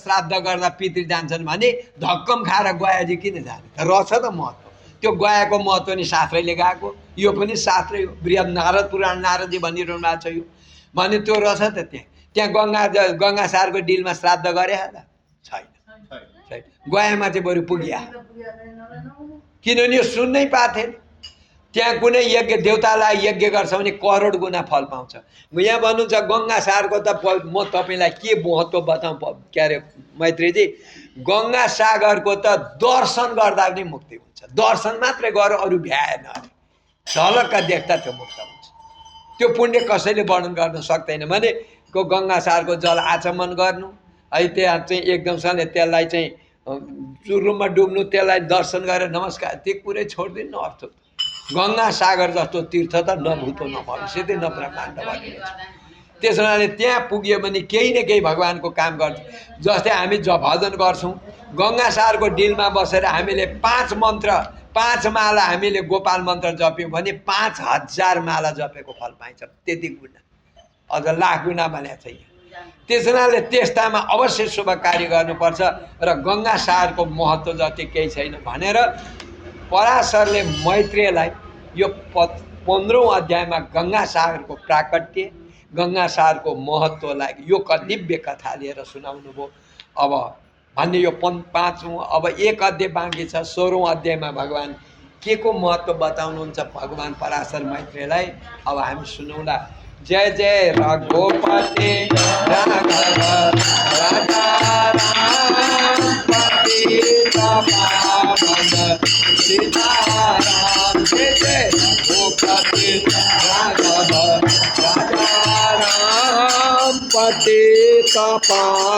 श्राद्ध गर्दा पितृ जान्छन् भने धक्कम खाएर गयाजी किन जाने? रहेछ त महत्त्व। त्यो गयाको महत्त्व नि शास्त्रले गएको, यो पनि शास्त्रै हो। बृहत नारद पुराण नारदजी भनिरहनु भएको छ यो भने त्यो रहेछ त। त्यहाँ गङ्गासारको डिलमा श्राद्ध गरे होला? छैन। गयामा चाहिँ बरु पुग्या, किनभने यो सुन्नै पाथेन। त्यहाँ कुनै यज्ञ देवतालाई यज्ञ गर्छ भने करोड गुना फल पाउँछ। यहाँ भन्नुहुन्छ गङ्गासारको त म तपाईँलाई के महत्त्व बताउँ के अरे मैत्रीजी, गङ्गासागरको त दर्शन गर्दा पनि मुक्ति हुन्छ। दर्शन मात्रै गर्यो, अरू भ्याएन अरे, झलक्क देख्दा त्यो मुक्त हुन्छ। त्यो पुण्य कसैले वर्णन गर्न सक्दैन। भने को गङ्गासारको जल आचमन गर्नु है, त्यहाँ चाहिँ एकदमसँगले त्यसलाई चाहिँ चुरुममा डुब्नु, त्यसलाई दर्शन गरेर नमस्कार, त्यो कुरै छोडिदिनु अर्थ। गङ्गासागर जस्तो तीर्थ त नभूतो न भविष्यति न ब्रह्माण्ड भनिन्छ। त्यसो हुनाले त्यहाँ पुग्यो भने केही न केही भगवान्को काम गर्छ। जस्तै हामी भजन गर्छौँ, गङ्गासारको डिलमा बसेर हामीले 5 मन्त्र 5 माला हामीले गोपाल मन्त्र जप्यौँ भने 5000 माला जपेको फल पाइन्छ। त्यति गुना, अझ लाख गुना भनेको छ यहाँ। त्यस हुनाले त्यस्तामा अवश्य शुभ कार्य गर्नुपर्छ र गङ्गासारको महत्त्व जति केही छैन भनेर पराशरले मैत्रेयलाई यो 15औं अध्यायमा गङ्गासागरको प्राकट्य, गङ्गासागरको महत्त्वलाई यो दिव्य कथा लिएर सुनाउनु भयो। अब भन्ने यो 5औं, अब 1 अध्याय बाँकी छ। 16औं अध्यायमा भगवान् के को महत्त्व बताउनुहुन्छ भगवान् पराशर मैत्रेयलाई, अब हामी सुनौला। जय जय रघुपति राघव राजा राम पतित पावन सीताराम। जय जय रघुपति राघव राजा राम पतित पावन।